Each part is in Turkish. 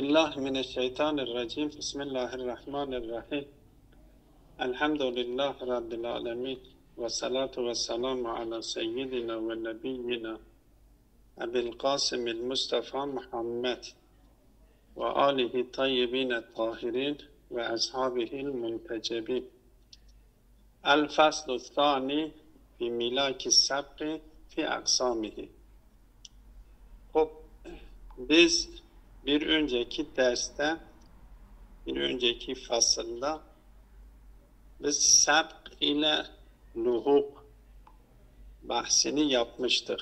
Bismillahirrahmanirrahim. Bismillahirrahmanirrahim. Elhamdülillahi Rabbil alemin. Ve salatu ve selamu ala seyyidina ve nebiyyina Ebil Qasimil Mustafa Muhammed ve alihi tayyibine tahirin ve ashabihil muntecebin. El faslu thani fi milaki sabqi fi aksamihi. Biz bir önceki derste, bir önceki fasılda biz sabk ile luhuk bahsini yapmıştık.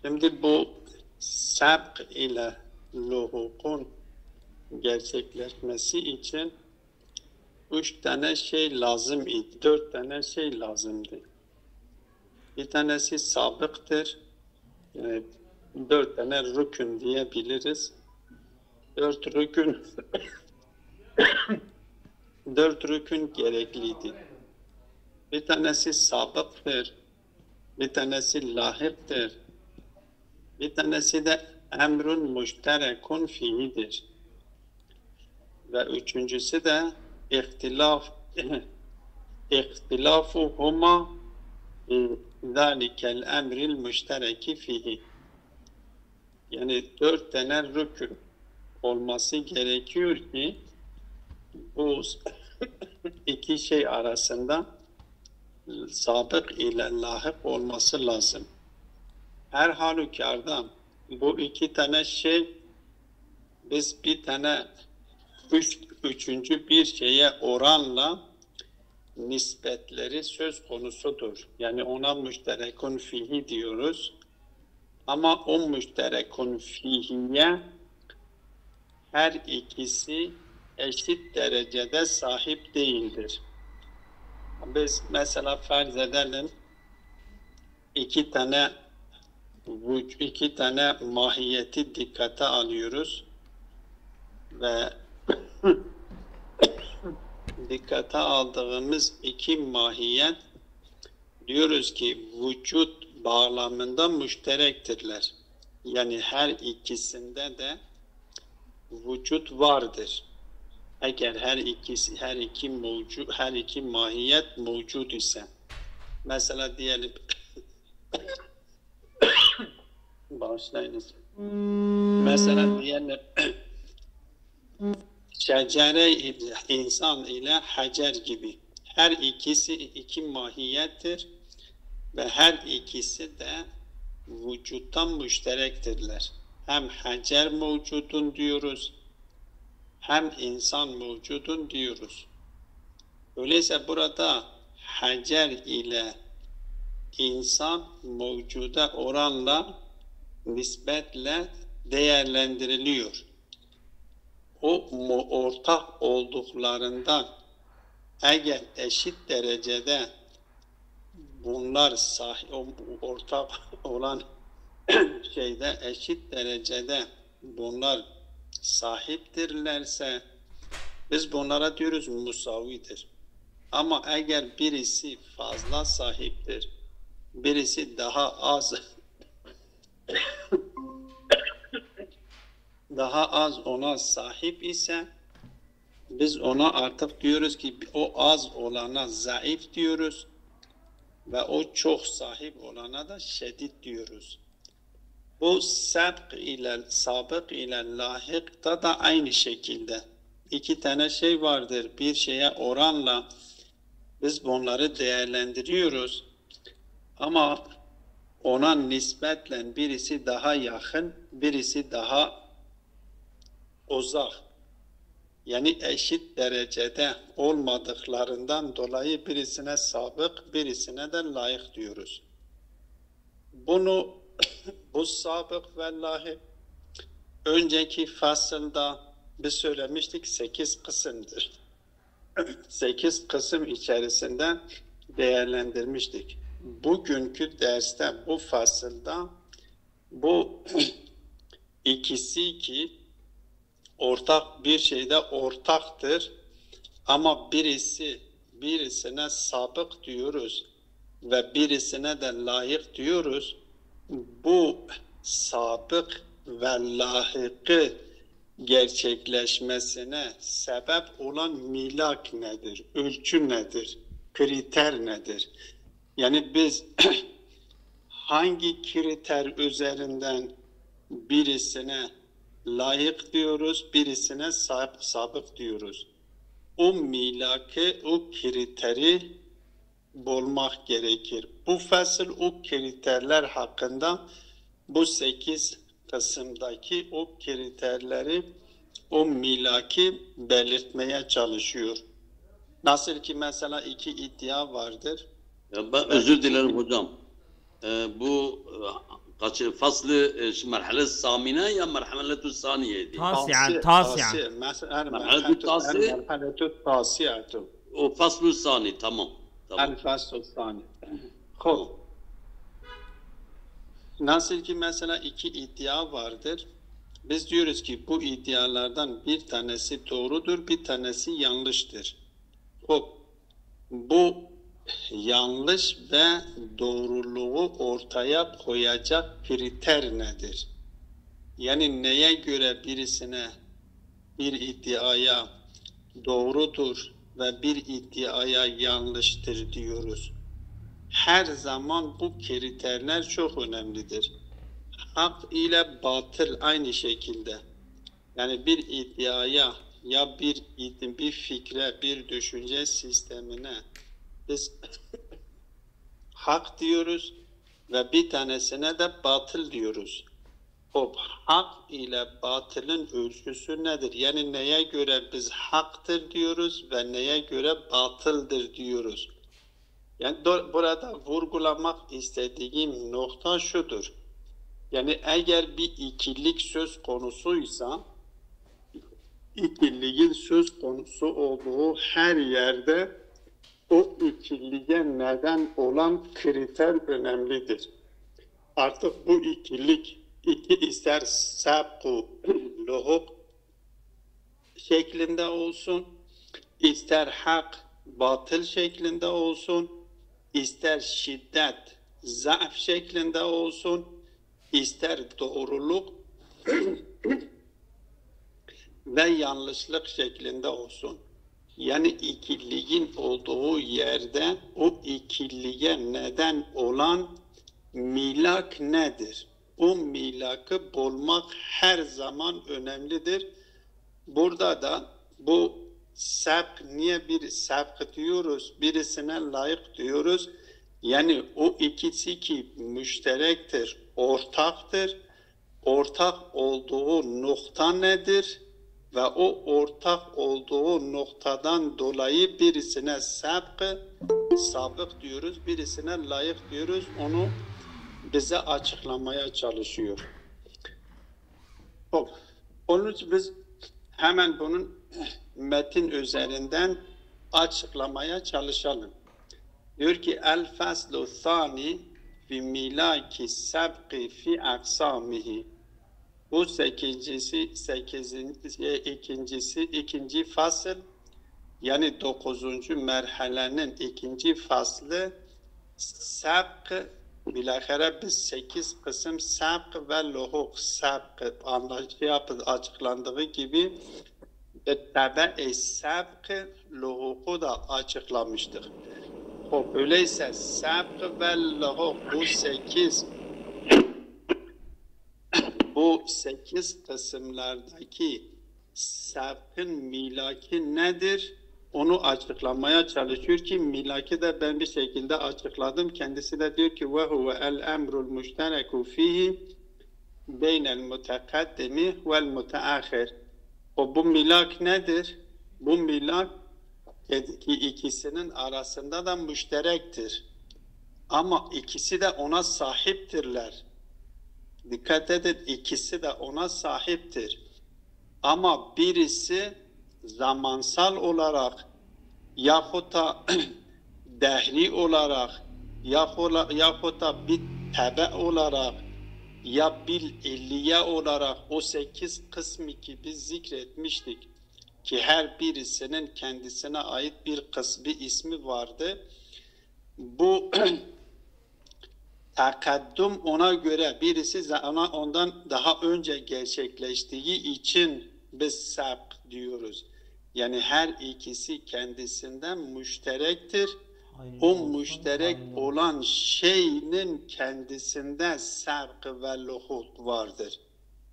Şimdi bu sabk ile luhukun gerçekleşmesi için 3 tane şey lazım idi, 4 tane şey lazımdı. Bir tanesi sabıktır. Yani 4 tane rükün diyebiliriz. 4 rükün 4 rükün gerekliydi. Bir tanesi sabıktır. Bir tanesi lahiktir. Bir tanesi de emrun müşterekun fihidir. Ve üçüncüsü de ihtilafuhuma zalikel emril müştereki fihi. Yani 4 tane rükün olması gerekiyor ki bu iki şey arasında sabık ile lahik olması lazım. Her halükarda bu 2 tane şey biz bir tane üçüncü bir şeye oranla nispetleri söz konusudur. Yani ona müşterekun fihi diyoruz. Ama o müşterekun fihiye her ikisi eşit derecede sahip değildir. Biz mesela farz edelim iki tane mahiyeti dikkate alıyoruz ve dikkate aldığımız iki mahiyet diyoruz ki vücut bağlamında müşterektirler. Yani her ikisinde de vücut vardır. Eğer her iki mahiyet mevcut ise, mesela diyelim bağışlayınız. Mesela diyelim şecere insan ile hacer gibi. Her ikisi iki mahiyettir ve her ikisi de vücuttan müşterektirler. Hem hacer mevcudun diyoruz, hem insan mevcudun diyoruz. Öyleyse burada hacer ile insan mevcuda oranla, nispetle değerlendiriliyor. O ortak olduklarından eğer eşit derecede bunlar ortak olan şeyde eşit derecede bunlar sahiptirlerse biz bunlara diyoruz musavidir. Ama eğer birisi fazla sahiptir, birisi daha az ona sahip ise biz ona artık diyoruz ki o az olana zayıf diyoruz ve o çok sahip olana da şedid diyoruz. Bu sabık ile lahikta da aynı şekilde 2 tane şey vardır. Bir şeye oranla biz bunları değerlendiriyoruz. Ama ona nispetle birisi daha yakın, birisi daha uzak. Yani eşit derecede olmadıklarından dolayı birisine sabık, birisine de layık diyoruz. Bu sabık ve lahik önceki fasılda biz söylemiştik 8 kısımdır. 8 kısım içerisinde değerlendirmiştik. Bugünkü derste bu fasılda bu ikisi ki ortak bir şeyde ortaktır ama birisine sabık diyoruz ve birisine de layık diyoruz. Bu sabık ve lahıkı gerçekleşmesine sebep olan milak nedir? Ölçü nedir? Kriter nedir? Yani biz hangi kriter üzerinden birisine layık diyoruz, birisine sabık diyoruz. O milakı, o kriteri bulmak gerekir. Bu fasıl o kriterler hakkında bu 8 kısımdaki o kriterleri, o milaki belirtmeye çalışıyor. Nasıl ki mesela 2 iddia vardır. Ya ben özür dilerim hocam. Bu faslı merhale samine ya merhaletu saniyeydi. تاسعا Mesela Merhaletu tasi. merhaletu tasiyatu. O faslu sani tamam. El faslu sani. Hop. Nasıl ki mesela 2 iddia vardır. Biz diyoruz ki bu iddialardan bir tanesi doğrudur, bir tanesi yanlıştır. Hop. Bu yanlış ve doğruluğu ortaya koyacak kriter nedir? Yani neye göre birisine bir iddiaya doğrudur ve bir iddiaya yanlıştır diyoruz. Her zaman bu kriterler çok önemlidir. Hak ile batıl aynı şekilde. Yani bir iddiaya ya bir fikre, bir düşünce sistemine biz hak diyoruz ve bir tanesine de batıl diyoruz. O hak ile batılın ölçüsü nedir? Yani neye göre biz haktır diyoruz ve neye göre batıldır diyoruz. Yani burada vurgulamak istediğim nokta şudur. Yani eğer bir ikilik söz konusuysa, ikiliğin söz konusu olduğu her yerde o ikiliğe neden olan kriter önemlidir. Artık bu ikilik ister sabku luhuk şeklinde olsun, ister hak batıl şeklinde olsun, ister şiddet zaaf şeklinde olsun, ister doğruluk ve yanlışlık şeklinde olsun. Yani ikiliğin olduğu yerde o ikiliğe neden olan milak nedir? O milakı bulmak her zaman önemlidir. Burada da bu sabk, niye bir sabk diyoruz, birisine layık diyoruz? Yani o ikisi ki müşterektir, ortaktır. Ortak olduğu nokta nedir? Ve o ortak olduğu noktadan dolayı birisine sabık diyoruz, birisine layık diyoruz. Onu bize açıklamaya çalışıyor. Onun için biz hemen bunun metin üzerinden açıklamaya çalışalım. Diyor ki el faslu thani fi milaki sabqi fi aksamihi. Bu ikinci fasıl, yani 9. merhalenin ikinci faslı sabk. Bilahare biz 8 kısım sabk ve luhuk sabk açıklandığı gibi tabe-i sabk luhuku da açıklamıştık. Öyleyse sabk ve luhuk bu 8 kısımlardaki sabkın milaki nedir? Onu açıklamaya çalışıyor ki milaki de ben bir şekilde açıkladım. Kendisi de diyor ki ve huve el emrul müştereku fihi beynel mutekaddimi vel muteahhir. Bu milak nedir? Bu milak ikisinin arasında da müşterektir. Ama ikisi de ona sahiptirler. Dikkat edin, ikisi de ona sahiptir. Ama birisi zamansal olarak yahut da dehri olarak yahut da bir tebe olarak ya bil illiye olarak o 8 kısmı ki biz zikretmiştik ki her birisinin kendisine ait bir kısmı ismi vardı. Bu Takaddüm ona göre birisi ondan daha önce gerçekleştiği için biz sabk diyoruz. Yani her ikisi kendisinden müşterektir. O müşterek olan şeyinin kendisinde sabk ve luhuk vardır.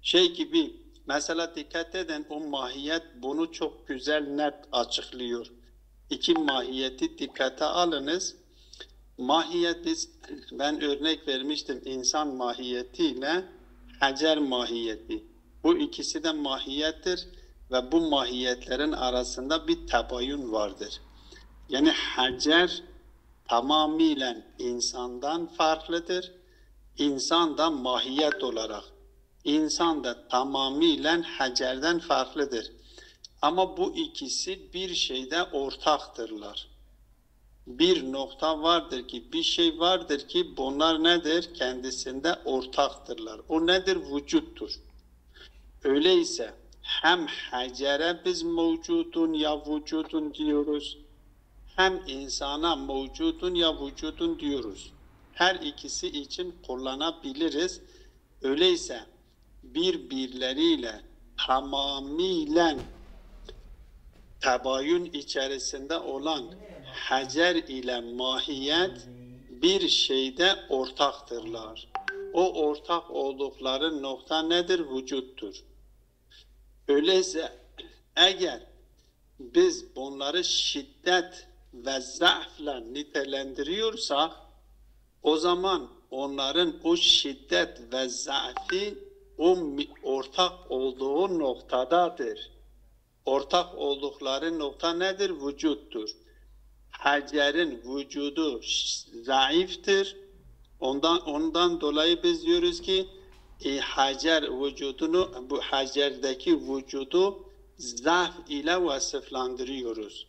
Şey gibi mesela dikkat edin, o mahiyet bunu çok güzel net açıklıyor. İki mahiyeti dikkate alınız. Mahiyet ben örnek vermiştim insan mahiyetiyle hacer mahiyeti. Bu ikisi de mahiyettir ve bu mahiyetlerin arasında bir tabayun vardır. Yani hacer tamamıyla insandan farklıdır. İnsan da mahiyet olarak, insan da tamamıyla hacerden farklıdır. Ama bu ikisi bir şeyde ortaktırlar. Bir nokta vardır ki, bir şey vardır ki bunlar nedir? Kendisinde ortaktırlar. O nedir? Vücuttur. Öyleyse hem hacere biz mevcudun ya vücudun diyoruz, hem insana mevcudun ya vücudun diyoruz. Her ikisi için kullanabiliriz. Öyleyse birbirleriyle tamamıyla tabayun içerisinde olan hacer ile mahiyet bir şeyde ortaktırlar. O ortak oldukları nokta nedir? Vücuttur. Öyleyse eğer biz bunları şiddet ve zaafla nitelendiriyorsak, o zaman onların o şiddet ve zaafi o ortak olduğu noktadadır. Ortak oldukları nokta nedir? Vücuttur. Hacer'in vücudu zayıftır. Ondan dolayı biz diyoruz ki Hacer vücudunu, bu Hacer'deki vücudu zaaf ile vasıflandırıyoruz.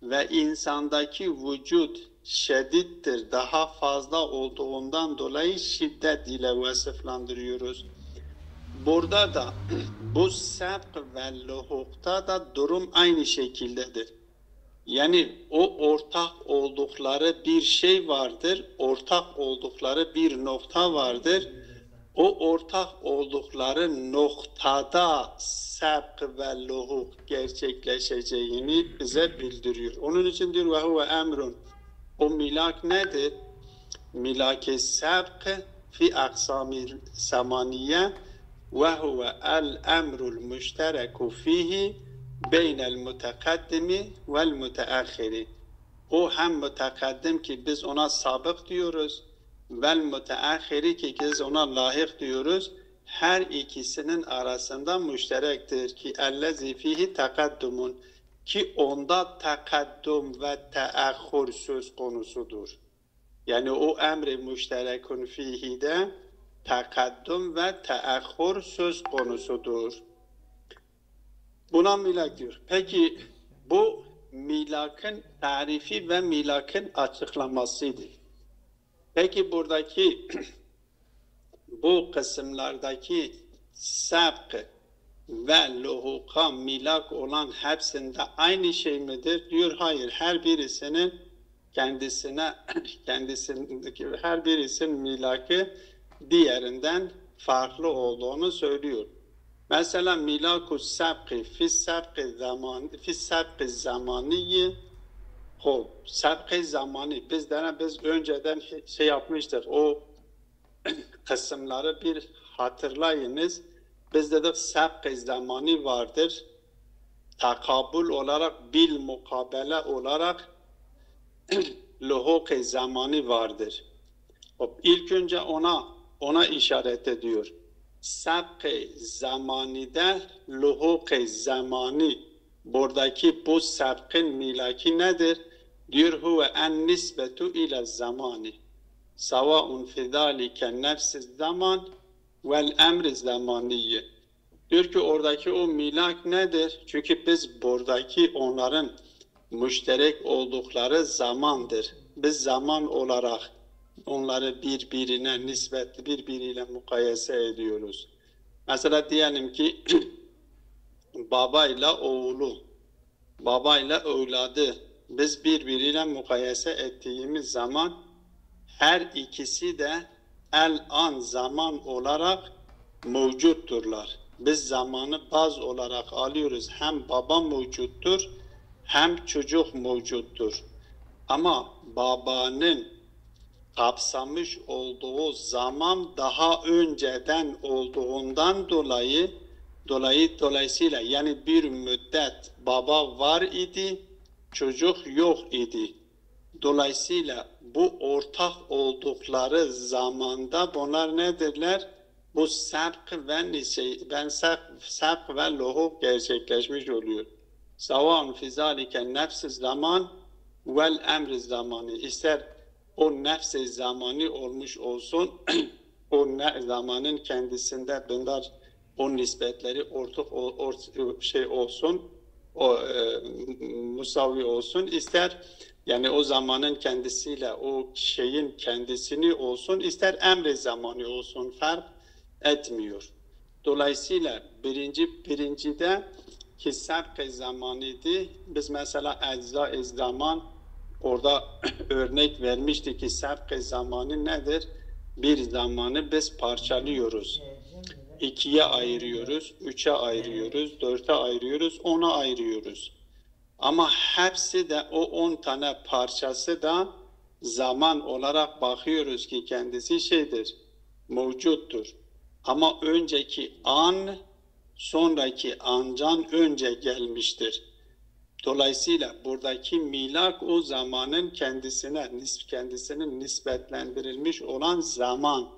Ve insandaki vücut şiddettir, daha fazla olduğundan dolayı şiddet ile vasıflandırıyoruz. Burada da bu sabk ve luhukta da durum aynı şekildedir. Yani o ortak oldukları bir şey vardır, ortak oldukları bir nokta vardır. O ortak oldukları noktada sabk ve luhuk gerçekleşeceğini bize bildiriyor. Onun için diyor ve huve emrun. O milak nedir? Milak-ı sabk fi aksami zamaniye ve huve el emrul müştereku fihi beynel mutekaddimi vel muteakhiri. O hem mutekaddim ki biz ona sabık diyoruz, vel muteakhiri ki biz ona lahik diyoruz. Her ikisinin arasında müşterektir ki ellezî fihi tekaddumun, ki onda tekaddüm ve teahhur söz konusudur. Yani o emri müşterekun fihi de tekaddüm ve teahhur söz konusudur. Buna milak diyor. Peki bu milakın tarifi ve milakın açıklamasıdır. Peki buradaki bu kısımlardaki sabk ve luhuka milak olan hepsinde aynı şey midir? Diyor hayır. Her birisinin kendisindeki her birisinin milakı diğerinden farklı olduğunu söylüyor. Mesela milaku sabki fi sabki zamaniyi sabki zamani biz önceden şey yapmıştık, o kısımları bir hatırlayınız. Biz dedik sabki zamani vardır, takabül olarak bil mukabele olarak luhuk-i zamani vardır. İlk önce ona işaret ediyor. Sabk-ı zamanide luhuk-ı zamani, buradaki bu sabkın milaki nedir? Diyor huve en nisbetu ile zamani savaun fi zalike nefs zaman vel emr zamaniye. Diyor ki oradaki o milak nedir? Çünkü biz buradaki onların müşterek oldukları zamandır. Biz zaman olarak onları birbirine nispetli, birbiriyle mukayese ediyoruz. Mesela diyelim ki babayla oğlu, babayla evladı biz birbiriyle mukayese ettiğimiz zaman her ikisi de el-an zaman olarak mevcutturlar. Biz zamanı baz olarak alıyoruz. Hem baba mevcuttur hem çocuk mevcuttur. Ama babanın kapsamış olduğu zaman daha önceden olduğundan dolayısıyla yani bir müddet baba var idi, çocuk yok idi. Dolayısıyla bu ortak oldukları zamanda bunlar nedirler? Bu sevk ve luhuk gerçekleşmiş oluyor. Savan fizalike nefs zaman vel emr zamanı. İster o nefs zamanı olmuş olsun, o zamanın kendisinde bunlar o nispetleri ortak olsun, musavi olsun, ister yani o zamanın kendisiyle o şeyin kendisini olsun, ister emri zamanı olsun, fark etmiyor. Dolayısıyla birincide ki sevk zamanıydı. Biz mesela ecza-i zaman orada örnek vermiştik ki sevk zamanı nedir? Bir zamanı biz parçalıyoruz. 2'ye ayırıyoruz, 3'e ayırıyoruz, 4'e ayırıyoruz, 10'a ayırıyoruz. Ama hepsi de o 10 tane parçası da zaman olarak bakıyoruz ki kendisi şeydir, mevcuttur. Ama önceki an, sonraki andan önce gelmiştir. Dolayısıyla buradaki milak o zamanın kendisinin nispetlendirilmiş olan zaman.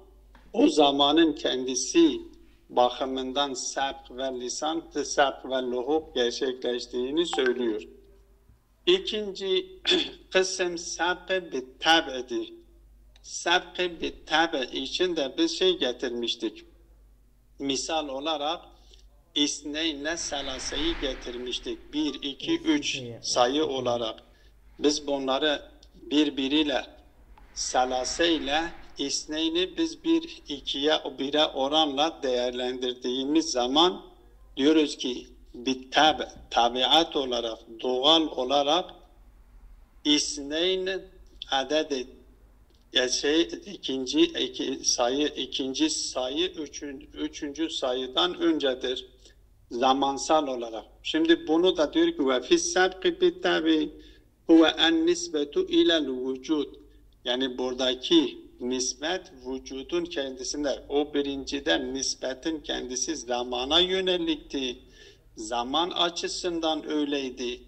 O zamanın kendisi bakımından sevk ve lisan, sevk ve luhuk gerçekleştiğini söylüyor. İkinci kısım sevk-i bittab'di. Sevk-i bittab' için de biz şey getirmiştik. Misal olarak İsneynle selaseyi getirmiştik. 1, 2, 3 sayı olarak. Biz bunları birbiriyle selaseyle İsneyni biz 2'ye 1'e oranla değerlendirdiğimiz zaman diyoruz ki tabiat olarak, doğal olarak İsneyn adedi ikinci sayı üçüncü sayıdan öncedir zamansal olarak. Şimdi bunu da diyor ki ve fis-sabqi bit-tabi huve en-nisbetu ila'l vücud. Yani buradaki nispet vücudun kendisinde. O birinciden nispetin kendisi zamana yönelikti. Zaman açısından öyleydi.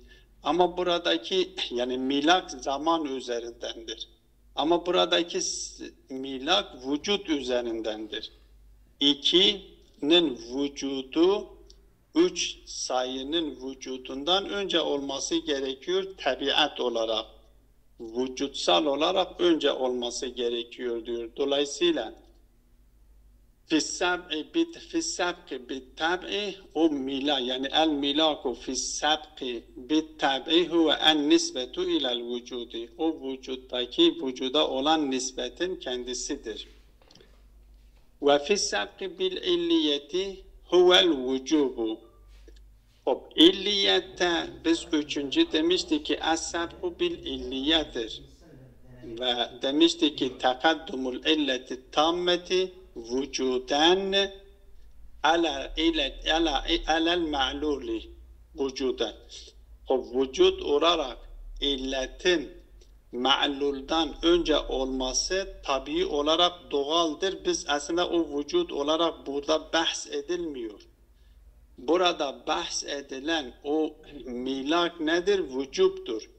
Ama buradaki yani milak zaman üzerindendir. Ama buradaki milak vücut üzerindendir. 2'nin vücudu 3 sayının vücudundan önce olması gerekiyor tabiat olarak. Vücutsal olarak önce olması gerekiyor diyor. Dolayısıyla fis-sabqi bit-tab'i o mila yani el-milaku fis-sabqi bit-tab'i huve en-nisbetu ila'l vücudi. O vücuda olan nisbetin kendisidir. Ve fis-sabqi bil-illiyeti huvel vücubu. İlliyette biz üçüncü demiştik ki es-sabqu bil-illiyettir. Ve demiştik ki tekaddumul illeti tammeti vücuden alel ma'luli vücuden. O vücut olarak illetin ma'luldan önce olması tabii olarak doğaldır. Biz aslında o vücut olarak burada bahs edilmiyor. Burada bahs edilen o milak nedir? Vücuttur.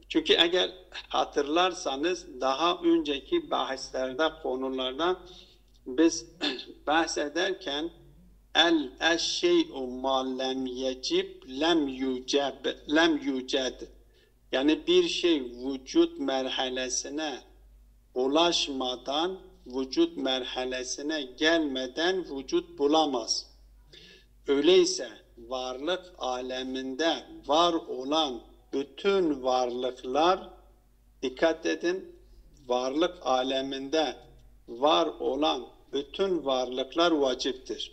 Çünkü eğer hatırlarsanız daha önceki bahislerde, konularda biz bahsederken el-şey'u ma lem yecib lem yüced yani bir şey vücut merhalesine ulaşmadan, vücut merhalesine gelmeden vücut bulamaz. Öyleyse varlık aleminde var olan bütün varlıklar, dikkat edin, varlık aleminde var olan bütün varlıklar vaciptir.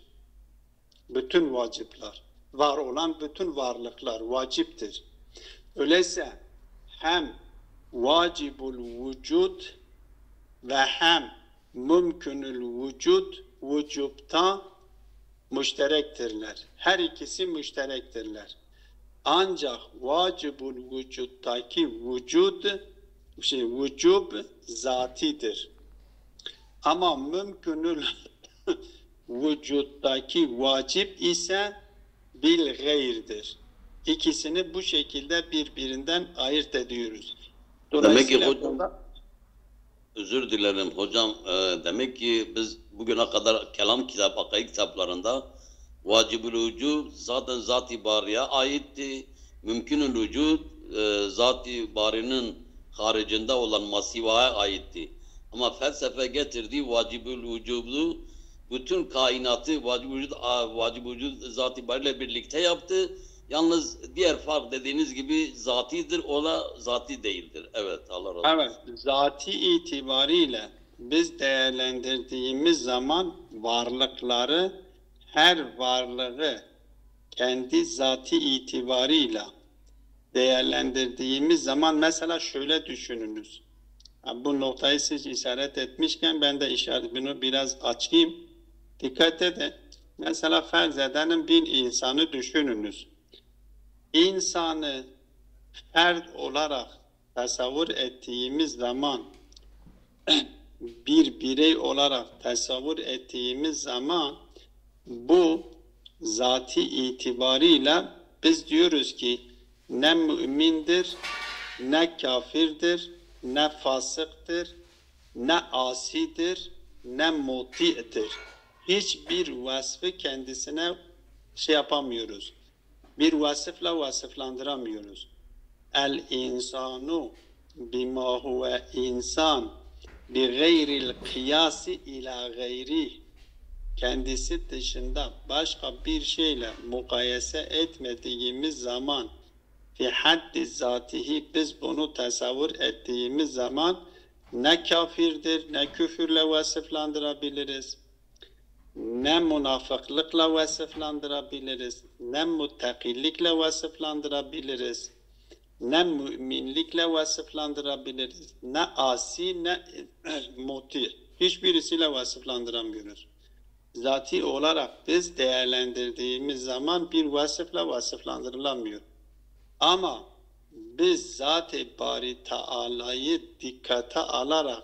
Bütün vacipler, var olan bütün varlıklar vaciptir. Öyleyse hem vacibul vücut ve hem mümkünül vücut, vücubta müşterektirler. Her ikisi müşterektirler. Ancak vacibul vücuttaki vücub zatidir. Ama mümkünül vücuttaki vacip ise bil gayrdir. İkisini bu şekilde birbirinden ayırt ediyoruz. Demek ki hocam, özür dilerim hocam, demek ki biz bugüne kadar kelam kitap, akaid kitaplarında vacibül vücud zaten zat-ı bariye aitti. Mümkünül vücud zat-ı barinin haricinde olan masivaya aitti. Ama felsefe getirdiği vacibül vücudu bütün kainatı vacibül vücud zat-ı bariyle birlikte yaptı. Yalnız diğer fark dediğiniz gibi zatidir, o da zati değildir. Evet, Allah razı olsun. Evet, zati itibariyle biz değerlendirdiğimiz zaman varlıkları, her varlığı kendi zati itibarıyla değerlendirdiğimiz zaman mesela şöyle düşününüz. Bu noktayı siz işaret etmişken ben de bunu biraz açayım. Dikkat edin. Mesela farz edelim bir insanı düşününüz. İnsanı fert olarak tasavvur ettiğimiz zaman bir birey olarak tasavvur ettiğimiz zaman bu zati itibarıyla biz diyoruz ki ne mümindir, ne kafirdir, ne fasıktır, ne asidir, ne muti'tir. Hiçbir vasfı kendisine yapamıyoruz. Bir vasıfla vasıflandıramıyoruz. El insanu bima huve insan bi gayril kıyasi ila gayri, kendisi dışında başka bir şeyle mukayese etmediğimiz zaman fi haddi zatihi biz bunu tasavvur ettiğimiz zaman ne kafirdir, ne küfürle vasıflandırabiliriz, ne münafıklıkla vasıflandırabiliriz, ne muttakilikle vasıflandırabiliriz, ne müminlikle vasıflandırabiliriz, ne asi ne muti. Hiçbirisiyle vasıflandıramıyoruz. Zati olarak biz değerlendirdiğimiz zaman bir vasıfla vasıflandırılamıyor. Ama biz Zat-ı Bari Teala'yı dikkate alarak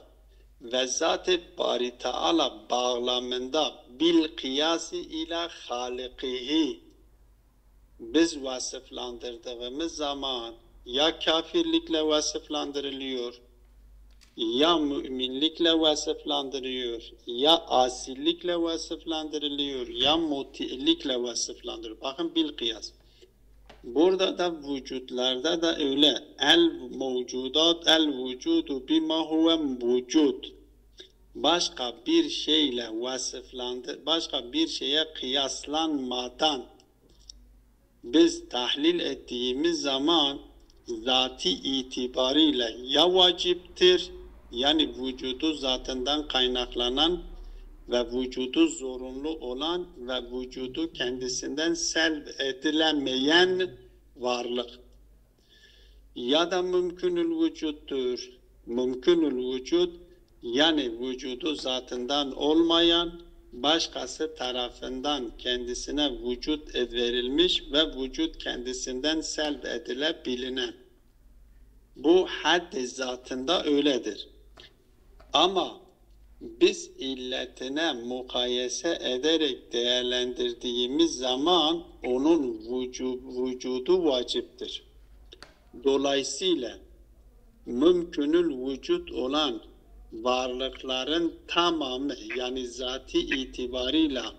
ve Zat-ı Bari Teala bağlamında bil kıyası ila halikihi biz vasıflandırdığımız zaman ya kafirlikle vasıflandırılıyor, ya müminlikle vasıflandırıyor, ya asilikle vasıflandırılıyor, ya mutilikle vasıflandırıyor. Bakın bil kıyas. Burada da vücutlarda da öyle. El mevcudat, el vücudu bima huve vücud. Başka bir şeyle vasıflandı, başka bir şeye kıyaslanmadan biz tahlil ettiğimiz zaman zati itibariyle ya vaciptir, yani vücudu zatından kaynaklanan ve vücudu zorunlu olan ve vücudu kendisinden selb edilemeyen varlık. Ya da mümkünül vücuttur. Mümkünül vücut yani vücudu zatından olmayan başkası tarafından kendisine vücut verilmiş ve vücut kendisinden selb edilebilinen. Bu haddi zatında öyledir. Ama biz illetine mukayese ederek değerlendirdiğimiz zaman onun vücudu vaciptir. Dolayısıyla mümkünül vücut olan varlıkların tamamı yani zati itibarıyla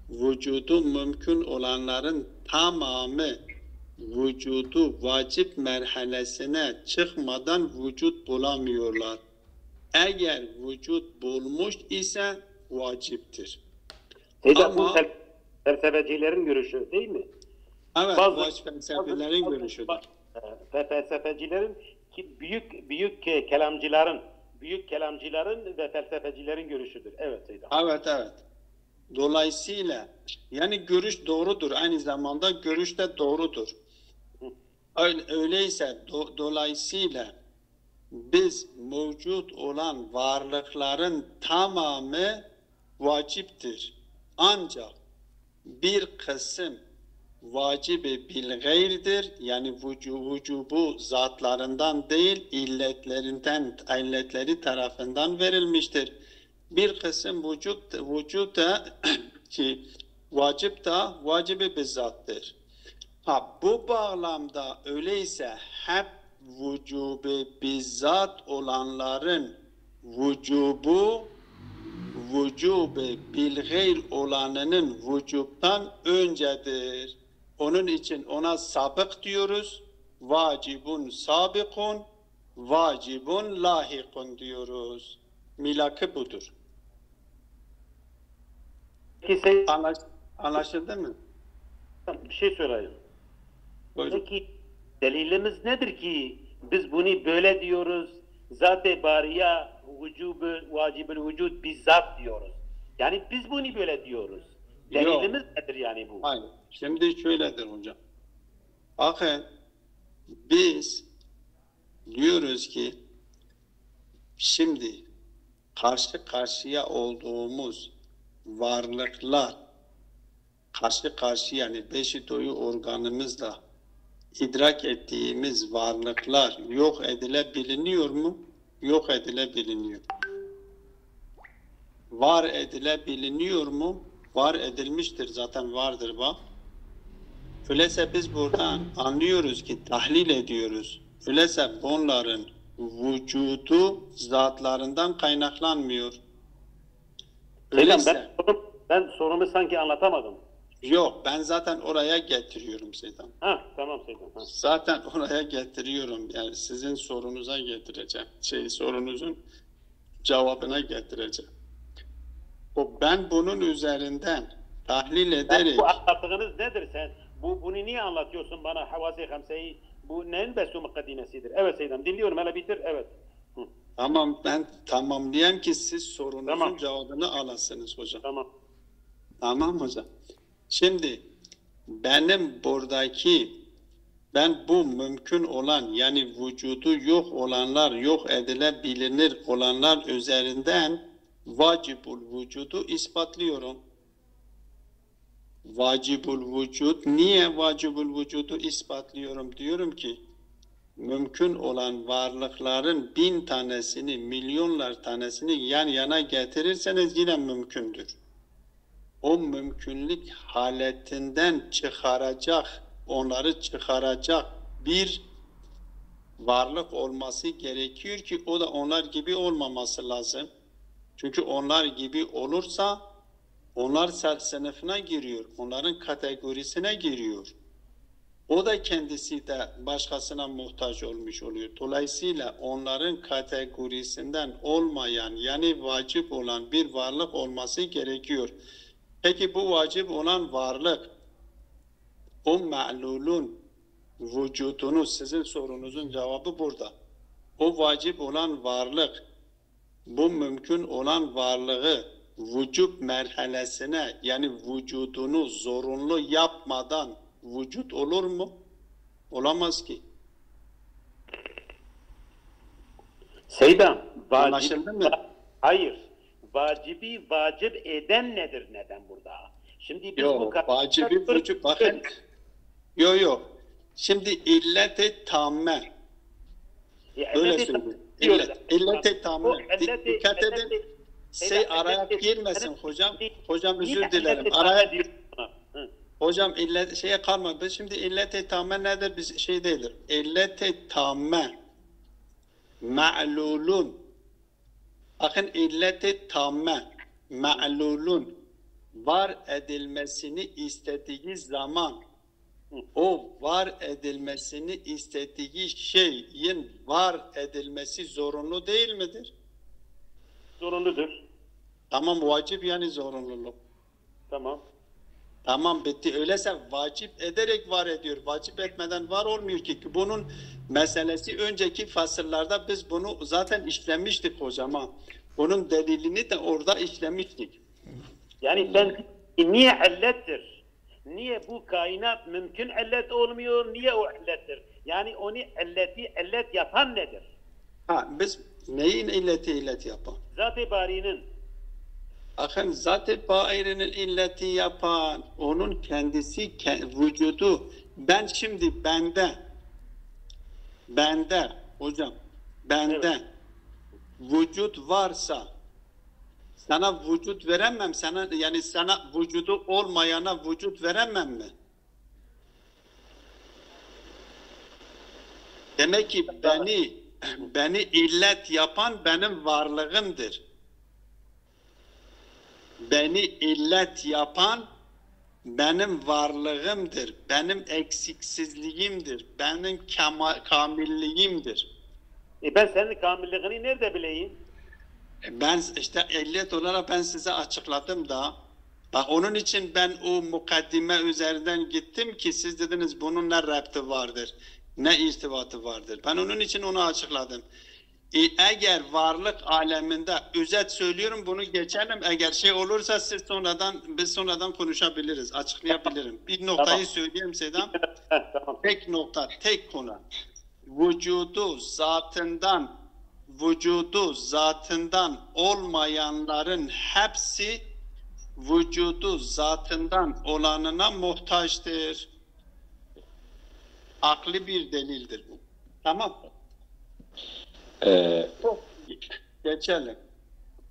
vücudu mümkün olanların tamamı vücudu vacip merhalesine çıkmadan vücut bulamıyorlar. Eğer vücut bulmuş ise vaciptir. Ama, bu felsefecilerin görüşü değil mi? Evet, bazı felsefelerin görüşüdür. Felsefecilerin ki büyük kelamcıların ve felsefecilerin görüşüdür. Evet Seyyid. Evet. Dolayısıyla yani görüş doğrudur. Aynı zamanda görüş de doğrudur. Öyleyse dolayısıyla biz mevcut olan varlıkların tamamı vaciptir. Ancak bir kısım vacib-i bil gayrdir, yani vücubu zatlarından değil, illetleri tarafından verilmiştir. Bir kısım vücut da ki vacip da vacibi bizzattır. Bu bağlamda öyleyse hep vücubu bizzat olanların vücubu bil gayr olanının vücubtan öncedir. Onun için ona sabık diyoruz. Vacibun sabikun, vacibun lahikun diyoruz. Milakı budur. Anlaşıldı mı? Bir şey sorayım. Buyurun. Peki delilimiz nedir ki biz bunu böyle diyoruz? Zat-ı bariye vacibül vücud bizzat diyoruz. Yani biz bunu böyle diyoruz. Delilimiz nedir yani bu? Hayır. Şimdi şöyledir hocam. Bakın biz diyoruz ki şimdi karşı karşıya olduğumuz varlıklar karşı karşıya yani beşi doyu organımızla idrak ettiğimiz varlıklar yok edilebiliyor mu? Yok edilebiliyor. Var edilebiliyor mu? Var edilmiştir. Zaten vardır bak. Öyleyse biz buradan anlıyoruz ki tahlil ediyoruz. Öyleyse bunların vücudu zatlarından kaynaklanmıyor. Öyleyse, ben sorumu sanki anlatamadım. yok, ben zaten oraya getiriyorum Seydan. Tamam Seydan. Zaten oraya getiriyorum. Yani sizin sorunuza getireceğim. Sorunuzun cevabına getireceğim. Ben bunun üzerinden tahlil ederek... Bu anlattığınız nedir sen? Bunu niye anlatıyorsun bana Havasi Hamse'yi? Bu neyin besu mukaddimesidir? Evet Seydan, dinliyorum, hele bitir, evet. Tamam, ben tamamlayayım ki siz sorunuzun cevabını alasınız hocam. Tamam hocam. Şimdi ben bu mümkün olan yani vücudu yok olanlar, yok edilebilir olanlar üzerinden vacibul vücudu ispatlıyorum. Vacibul vücud, niye vacibul vücudu ispatlıyorum? Diyorum ki mümkün olan varlıkların 1000 tanesini, milyonlar tanesini yan yana getirirseniz yine mümkündür. O mümkünlük haletinden onları çıkaracak bir varlık olması gerekiyor ki o da onlar gibi olmaması lazım. Çünkü onlar gibi olursa onlar sınıfına giriyor, onların kategorisine giriyor. O da kendisi de başkasına muhtaç olmuş oluyor. Dolayısıyla onların kategorisinden olmayan yani vacip olan bir varlık olması gerekiyor. Peki bu vacip olan varlık o ma'lulun vücudunu, sizin sorunuzun cevabı burada. O vacip olan varlık bu mümkün olan varlığı vücut merhalesine yani vücudunu zorunlu yapmadan vücut olur mu? Olamaz ki. Seydan, anlaşıldı mı? Hayır. Vacibi vacip eden nedir neden burada? Şimdi biz bu vacibi vücut bakın. Yok. Şimdi illet-i tamme. Öyle söyleyeyim. İllet-i tamme. Dikkat edin. Araya girmesin hocam. Hocam özür dilerim. Hocam şeye kalmadı. Şimdi illet-i tamme nedir? Biz değildir. İllet-i tamme ma'lulun. Bakın illet-i tamme ma'lulun var edilmesini istediği zaman o var edilmesini istediği şeyin var edilmesi zorunlu değil midir? Zorunludur. Tamam, vacip yani zorunluluk. Tamam, bitti. Öyleyse vacip ederek var ediyor. Vacip etmeden var olmuyor ki. Bunun meselesi önceki fasıllarda biz bunu zaten işlemiştik hocam. Bunun delilini de orada işlemiştik. Yani ben niye illettir? Niye bu kainat mümkün illet olmuyor? Niye o illettir? Yani onu illet yapan nedir? Biz neyin illeti illet yapan? Zat-ı Bari'nin. Akın zat-ı bairinin illeti yapan, onun kendisi, vücudu. Ben şimdi bende hocam, bende vücut varsa sana vücut veremem, yani sana vücudu olmayana vücut veremem mi? Demek ki beni illet yapan benim varlığımdır. Beni illet yapan benim varlığımdır. Benim eksiksizliğimdir. Benim kamilliğimdir. Ben senin kamilliğini nerede bileyim? Ben işte illet olarak ben size açıkladım da. Bak onun için ben o mukaddime üzerinden gittim ki siz dediniz bunun ne rabtı vardır, ne irtibatı vardır. Ben onun için onu açıkladım. Eğer varlık aleminde, özet söylüyorum bunu geçelim. Eğer şey olursa biz sonradan konuşabiliriz, açıklayabilirim. Bir noktayı söyleyeyim Sedat. Tamam. Tek nokta, tek konu. Vücudu zatından olmayanların hepsi vücudu zatından olanına muhtaçtır. Akli bir delildir bu. Tamam. Geçelim.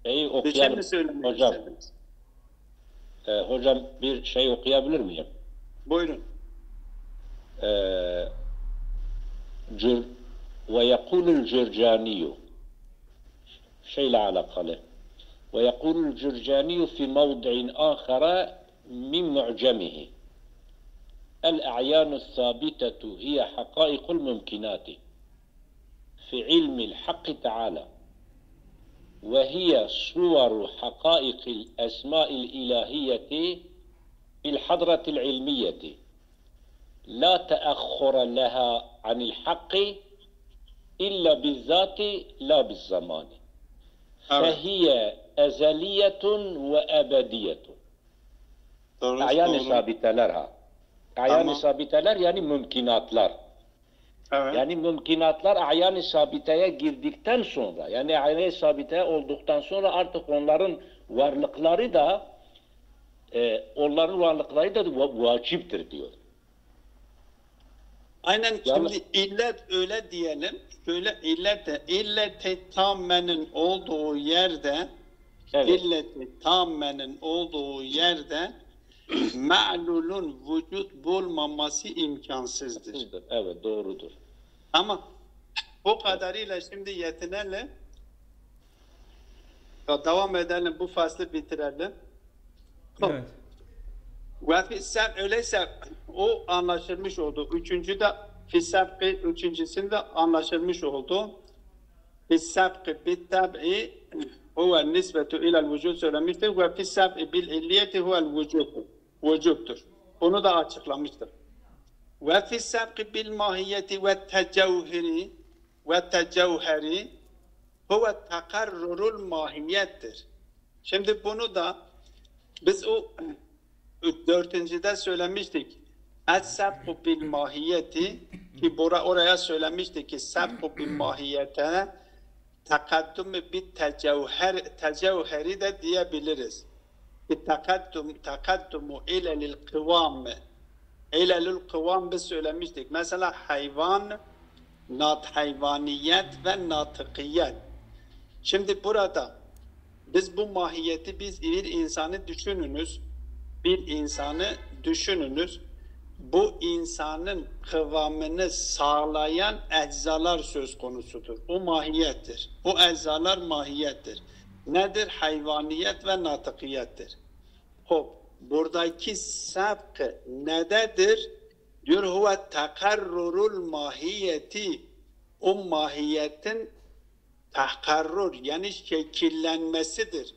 İyi Bir şey okuyalım. mi söylemek Hocam, istediniz? hocam bir şey okuyabilir miyim? Buyurun. ويقول الجرجاني şeyle alakalı. ويقول الجرجاني في موضع آخر من معجمه الأعيان الثابتة هي حقائق الممكنات في علم الحق تعالى وهي صور حقائق الأسماء الإلهية في الحضرة العلمية لا تأخر لها عن الحق إلا بالذات لا بالزمان فهي أزلية وأبدية أعيان sabiteler ha. Ayan-ı sabiteler yani mümkinatlar. Evet. Yani mümkinatlar ayan-ı sabiteye girdikten sonra, yani ayan-ı sabiteye olduktan sonra artık onların varlıkları da vaciptir diyor. Aynen Yalnız- şimdi illet öyle diyelim. Şöyle illeti tammenin olduğu yerde Evet. illeti tammenin olduğu yerde ma'lulun vücut bulmaması imkansızdır. Evet, doğrudur. Ama bu kadarıyla şimdi yetinelim. Devam edelim, bu faslı bitirelim. Evet. Ve fissab öyleyse o anlaşılmış oldu. Üçüncüsünde anlaşılmış oldu. Fissabqi bit-tab'i huve nisbetu ila'l vücud söylemiştir ve fissab'i bil-illiyeti huvel vücuttur. Onu da açıklamıştır. Ve fissabqi bil-mahiyeti ve tecevheri huve takarrurul mahiyettir. Şimdi bunu da biz o dördüncüde söylemiştik. Es-sabku bil mahiyeti ki oraya söylemiştik ki sabku bil mahiyete takaddum bit tecevheri de diyebiliriz. Takaddumu ilelil kıvam. İlelil kıvam biz söylemiştik. Mesela hayvan, hayvaniyet ve natıkiyet. Şimdi burada biz bu mahiyeti bir insanı düşününüz. Bu insanın kıvamını sağlayan eczalar söz konusudur. O mahiyettir. O eczalar mahiyettir. Nedir? Hayvaniyet ve natıkiyettir. Buradaki sabkı nededir? Diyor huve takarrurul mahiyeti. O mahiyetin takarrur yani şekillenmesidir.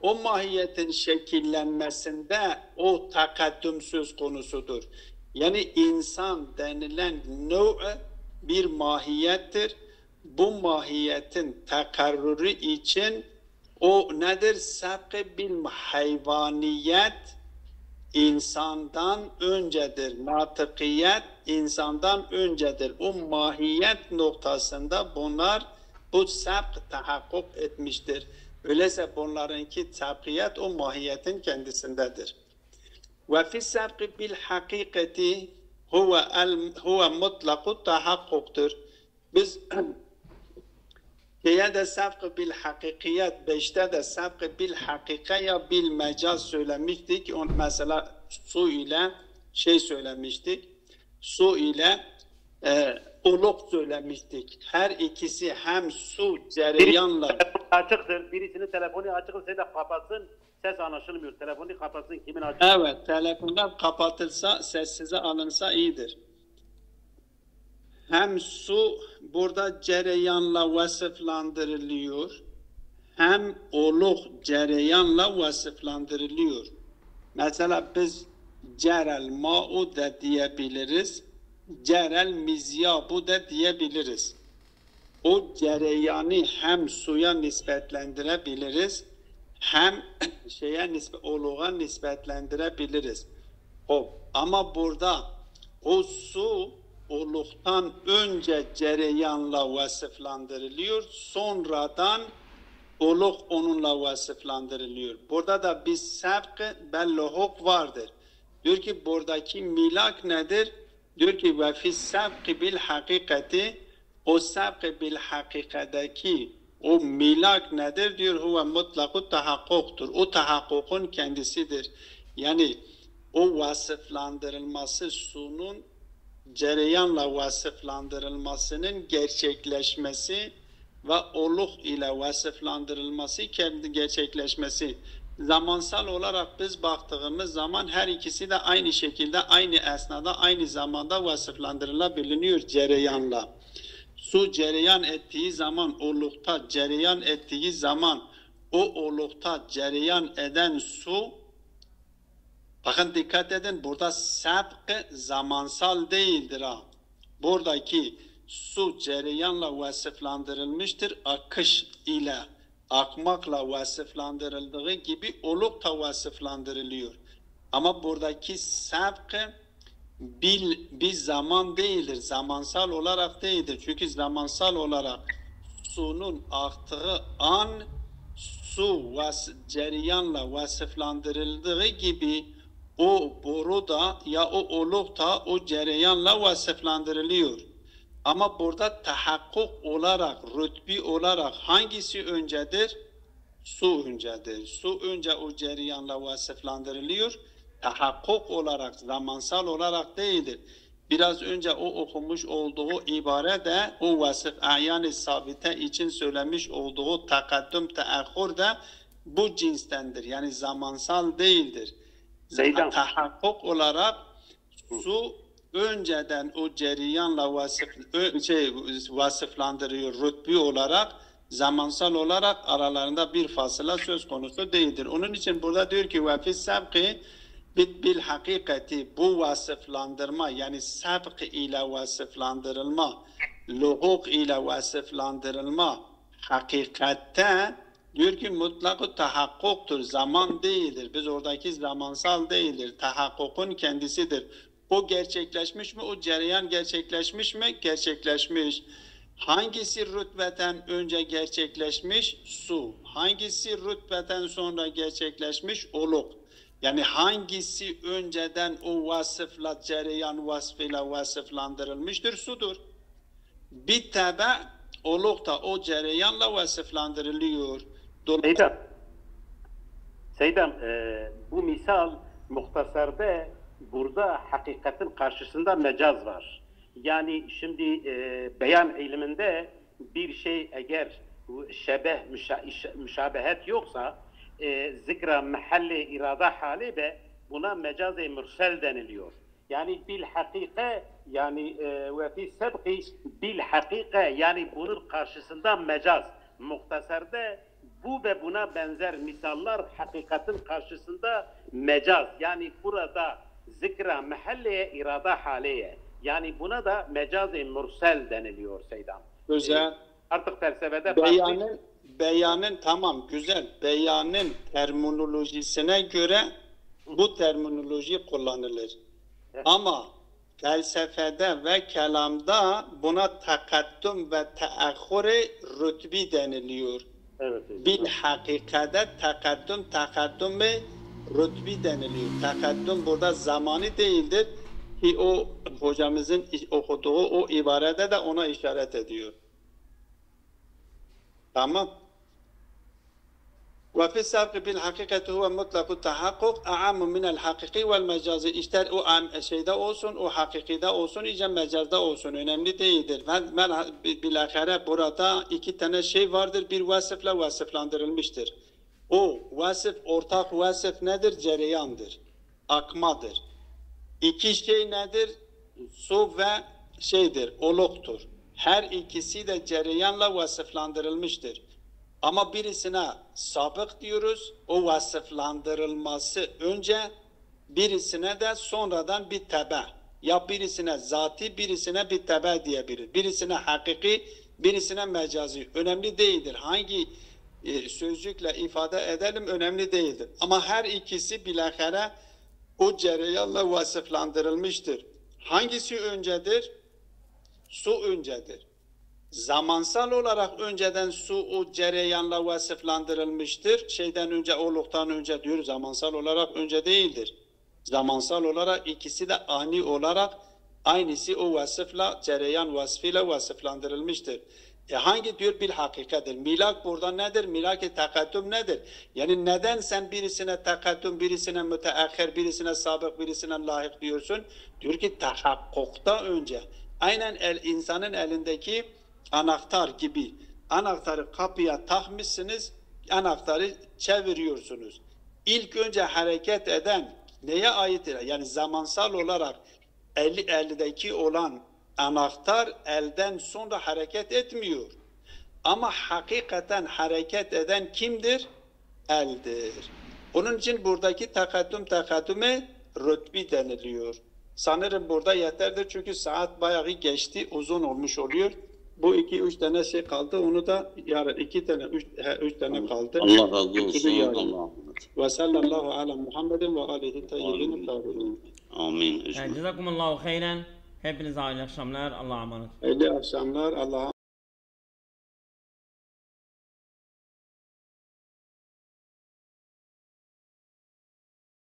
O mahiyetin şekillenmesinde o takaddüm söz konusudur. Yani insan denilen bir mahiyettir. Bu mahiyetin takarrürü için o nedir? Sabkı bil hayvaniyet insandan öncedir. Natıkiyet insandan öncedir. O mahiyet noktasında bunlar bu sabk tahakkuk etmiştir. Öyleyse bunlarınki sabkiyet o mahiyetin kendisindedir. Ve fi sabk bil hakikati huve mutlaqut tahakkuktur. Biz şeye de sabk bil hakikiyet, beşte de sabk bil hakika ya bil mecaz söylemiştik. Mesela su ile söylemiştik. Su ile uluk söylemiştik. Her ikisi hem su cereyanla. Açıktır. Birisinin telefonu açıktır. Sen de kapatsın. Ses anlaşılmıyor. Telefonu kapatsın. Kimin açık? Evet, telefonlar kapatılsa, sessize alınsa iyidir. Hem su burada cereyanla vasıflandırılıyor, hem oluk cereyanla vasıflandırılıyor. Mesela biz cerel ma'u da diyebiliriz, cerel mizyabu da diyebiliriz. O cereyanı hem suya nispetlendirebiliriz, hem oluğa nispetlendirebiliriz. Ama burada o su oluktan önce cereyanla vasıflandırılıyor, sonradan oluk onunla vasıflandırılıyor. Burada da bir sebk belluhuk vardır. Diyor ki buradaki milak nedir? Diyor ki ve fi sebk bil hakikati, o sebk bil hakikadaki o milak nedir? Diyor huve mutlakut tahakkuktur. O tahakkukun kendisidir. Yani o vasıflandırılması sunun cereyanla vasıflandırılmasının gerçekleşmesi ve oluk ile vasıflandırılması kendi gerçekleşmesi. Zamansal olarak biz baktığımız zaman her ikisi de aynı şekilde, aynı esnada, aynı zamanda vasıflandırılabiliyor cereyanla. Su cereyan ettiği zaman, olukta cereyan ettiği zaman, o olukta cereyan eden su, bakın dikkat edin, burada sebk zamansal değildir ha. Buradaki su cereyanla vasıflandırılmıştır, akış ile, akmakla vasıflandırıldığı gibi oluk da vasıflandırılıyor. Ama buradaki sebk bir zaman değildir, zamansal olarak değildir. Çünkü zamansal olarak sunun aktığı an su cereyanla vasıflandırıldığı gibi o boru da ya o oluk da o cereyanla vasıflandırılıyor. Ama burada tahakkuk olarak, rütbi olarak hangisi öncedir? Su öncedir. Su önce o cereyanla vasıflandırılıyor. Tahakkuk olarak, zamansal olarak değildir. Biraz önce o okumuş olduğu ibare de o vasıf ayan-ı sabite için söylemiş olduğu takaddüm teahhur da bu cinstendir. Yani zamansal değildir. Tahakkuk olarak su önceden o cereyanla vasıflandırıyor rütbi olarak, zamansal olarak aralarında bir fasıla söz konusu değildir. Onun için burada diyor ki ve fi sabki bil hakikati, bu vasıflandırma yani sabk ile vasıflandırılma, luhuk ile vasıflandırılma hakikatte diyor ki mutlak tahakkuktur, zaman değildir. Biz oradaki zamansal değildir, tahakkukun kendisidir. O gerçekleşmiş mi? O cereyan gerçekleşmiş mi? Gerçekleşmiş. Hangisi rütbeten önce gerçekleşmiş? Su. Hangisi rütbeten sonra gerçekleşmiş? Oluk. Yani hangisi önceden o vasıfla, cereyan vasfıyla vasıflandırılmıştır? Sudur. Bir tebe oluk da o cereyanla vasıflandırılıyor. Seydam, bu misal muhtasarda burada hakikatin karşısında mecaz var. Yani şimdi beyan ilminde bir şey eğer müşabehet yoksa zikra mahalle irada hali ve buna mecaz-ı mürsel deniliyor. Yani bil hakika yani ve fi sebki bil hakika yani bunun karşısında mecaz. Muhtasarda bu ve buna benzer misaller hakikatin karşısında mecaz. Yani burada zikra mahalleye irada haleye. Yani buna da mecaz-ı mürsel deniliyor Seydam. Güzel. Artık felsefede beyanın tamam güzel. Beyanın terminolojisine göre bu terminoloji kullanılır. Evet. Ama felsefede ve kelamda buna takaddüm ve teahhür rütbi deniliyor. Evet hocam. Bil hakikate takaddüm ve rütbi deniliyor. Takaddüm burada zamanı değildir ki o hocamızın okuduğu o ibarede de ona işaret ediyor. Tamam. Ve fi sabqi bil hakikati huve mutlaku tahakkuk a'ammu minel hakiki vel mecazi. İster o şeyde olsun, o hakikide olsun, iyice mecazda olsun. Önemli değildir. Bilahare burada iki tane şey vardır. Bir vasıfla vasıflandırılmıştır. O vasıf, ortak vasıf nedir? Cereyandır. Akmadır. İki şey nedir? Su ve şeydir, oluktur. Her ikisi de cereyanla vasıflandırılmıştır. Ama birisine sabık diyoruz, o vasıflandırılması önce, birisine de sonradan bir tebe. Ya birisine zati, birisine bir tebe diyebiliriz. Birisine hakiki, birisine mecazi. Önemli değildir. Hangi sözcükle ifade edelim önemli değildir. Ama her ikisi bilahare o cereyanla vasıflandırılmıştır. Hangisi öncedir? Su öncedir. Zamansal olarak önceden su o cereyanla vasıflandırılmıştır. Şeyden önce, oluktan önce diyor. Zamansal olarak önce değildir. Zamansal olarak ikisi de ani olarak aynısı o vasıfla, cereyan vasfıyla vasıflandırılmıştır. Hangi diyor? Bil hakikatir. Milak burada nedir? Milak-i takaddüm nedir? Yani neden sen birisine takaddüm, birisine müteahhir, birisine sabık, birisine layık diyorsun? Diyor ki tahakkukta önce. Aynen insanın elindeki anahtar gibi. Anahtarı kapıya takmışsınız, anahtarı çeviriyorsunuz. İlk önce hareket eden neye aittir? Yani zamansal olarak eldeki olan anahtar elden sonra hareket etmiyor. Ama hakikaten hareket eden kimdir? Eldir. Onun için buradaki takaddüme rütbi deniliyor. Sanırım burada yeterdir çünkü saat bayağı geçti, uzun olmuş oluyor. Bu 2-3 tane şey kaldı, onu da yarın 2 tane, 3 tane kaldı. Allah razı olsun. Allah. Ve sallallahu ala Muhammedin ve alihi tayyibin tabi'in. Amin. Cezakumullahu hayran. Hepinize hayırlı akşamlar. Allah'a emanet. Hayırlı akşamlar. Allah'a